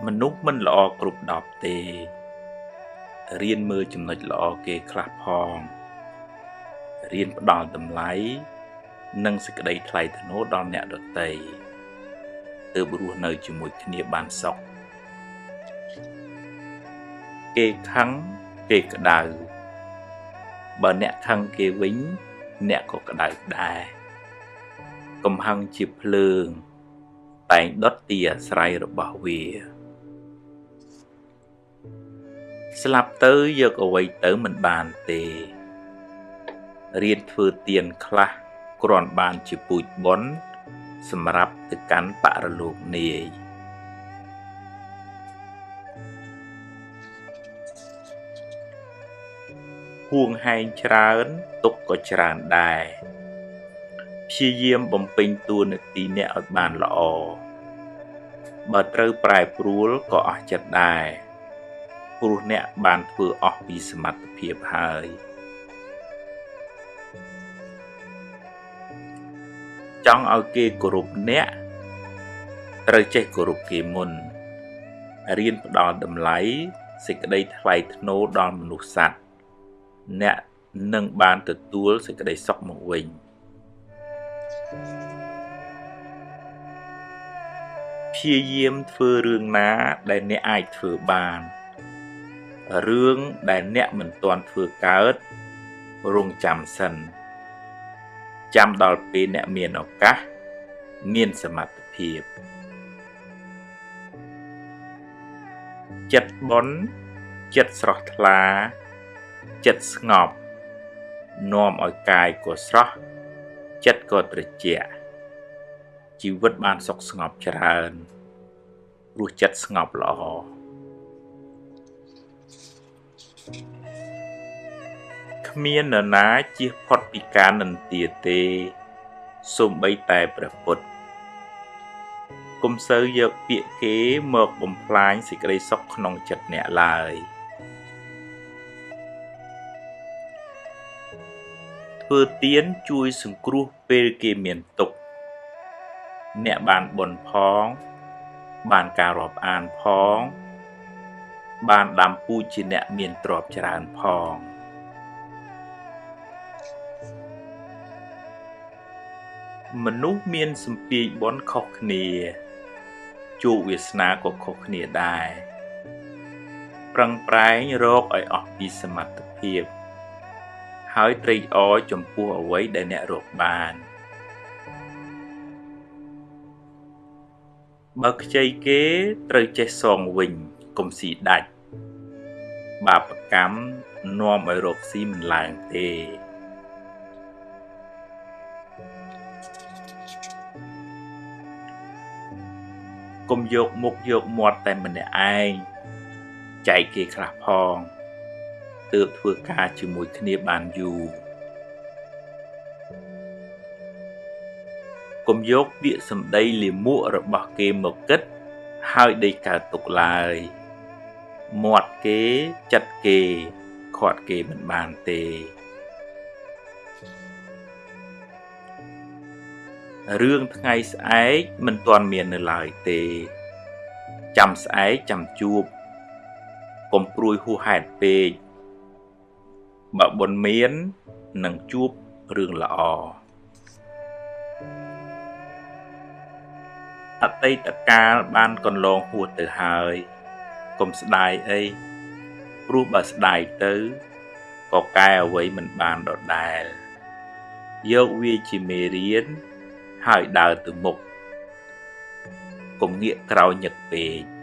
មនុស្សមិនល្អគ្រប់10ទេរៀនមើលចំណុចល្អគេខ្លះផងរៀនផ្ដល់តម្លៃនិងសេចក្តីថ្លៃថ្នូរដល់អ្នកដទៃទើបរស់នៅជាមួយគ្នាបានសុខគេខឹងគេក្តៅបើអ្នកខឹងគេវិញអ្នកក៏ក្តៅដែរកំហឹងជាភ្លើងតែងដុតទីអាស្រ័យរបស់វាស្លាប់ទៅយកអ្វីទៅមិនបានទេរៀនធ្វើទានខ្លះគ្រាន់បានជាពូជបុណ្យសម្រាប់ទៅកាន់បរលោកនាយហួងហែងច្រើនទុកក៏ច្រើនដែរព្យាយាមបំពេញតួនាទីអ្នកឲ្យបានល្អបើត្រូវប្រែប្រួលក៏អស់ចិត្តដែរព្រោះអ្នកបានធ្វើអស់ពីសមត្ថភាពហើយចង់ឲ្យគេគោរពអ្នកត្រូវចេះគោរពគេមុនរៀនផ្ដល់តម្លៃសេចក្តីថ្លៃថ្នូរដល់មនុស្សសត្វអ្នកនឹងបានទទួលសេចក្តីសុខមកវិញព្យាយាមធ្វើរឿងណាដែលអ្នកអាចធ្វើបានរឿងដែលអ្នកមិនទាន់ធ្វើកើតរងចាំសិនចាំដល់ពេលអ្នកមានឱកាសមានសមត្ថភាពចិត្តបុណ្យចិត្តស្រស់ថ្លាចិត្តស្ងប់នាំឲ្យកាយក៏ស្រស់ចិត្តក៏ត្រជាក់ជីវិតបានសុខស្ងប់ច្រើនព្រោះចិត្តស្ងប់ល្អគ្មាននរណាជៀសផុតពីការនិន្ទាទេសូម្បីតែព្រះពុទ្ធកុំសូវយកពាក្យគេមកបំផ្លាញសេចក្តីសុខក្នុងចិត្តអ្នកឡើយធ្វើទានជួយសង្គ្រោះពេលគេមានទុក្ខអ្នកបានបុណ្យផងបានការរាប់អានផងបានដាំពូជជាអ្នកមានទ្រព្យច្រើនផងមនុស្សមានសម្ពាធបុណ្យខុសគ្នាជោគវាសនាក៏ខុសគ្នាដែរប្រឹងប្រែងរកឲ្យអស់ពីសមត្ថភាពហើយត្រេកអរចំពោះអ្វីដែលអ្នករកបានបើខ្ចីគេត្រូវចេះសងវិញកុំស៊ីដាច់បាបកម្មនាំឲ្យរកស៊ីមិនឡើងទេកុំយកមុខយកមាត់តែម្នាក់ឯងចែកគេខ្លះផងទើបធ្វើការជាមួយគ្នាបានយូរកុំយកពាក្យសម្ដីលាមករបស់គេមកគិតហើយដេកកើតទុកឡើយមាត់គេចិត្តគេខាត់គេមិនបានទេរឿងថ្ងៃស្អែកមិនទាន់មាននៅឡើយទេចាំស្អែកចាំជួបកុំព្រួយហួសហេតុពេកបើបុណ្យមាននឹងជួបរឿងល្អអតីតកាលបានកន្លងហួសទៅហើយកុំស្ដាយអីព្រោះបើស្ដាយទៅក៏កែអ្វីមិនបានដដែលយកវាជាមេរៀនហើយដើរទៅមុខកុំងាកក្រោយញឹកពេក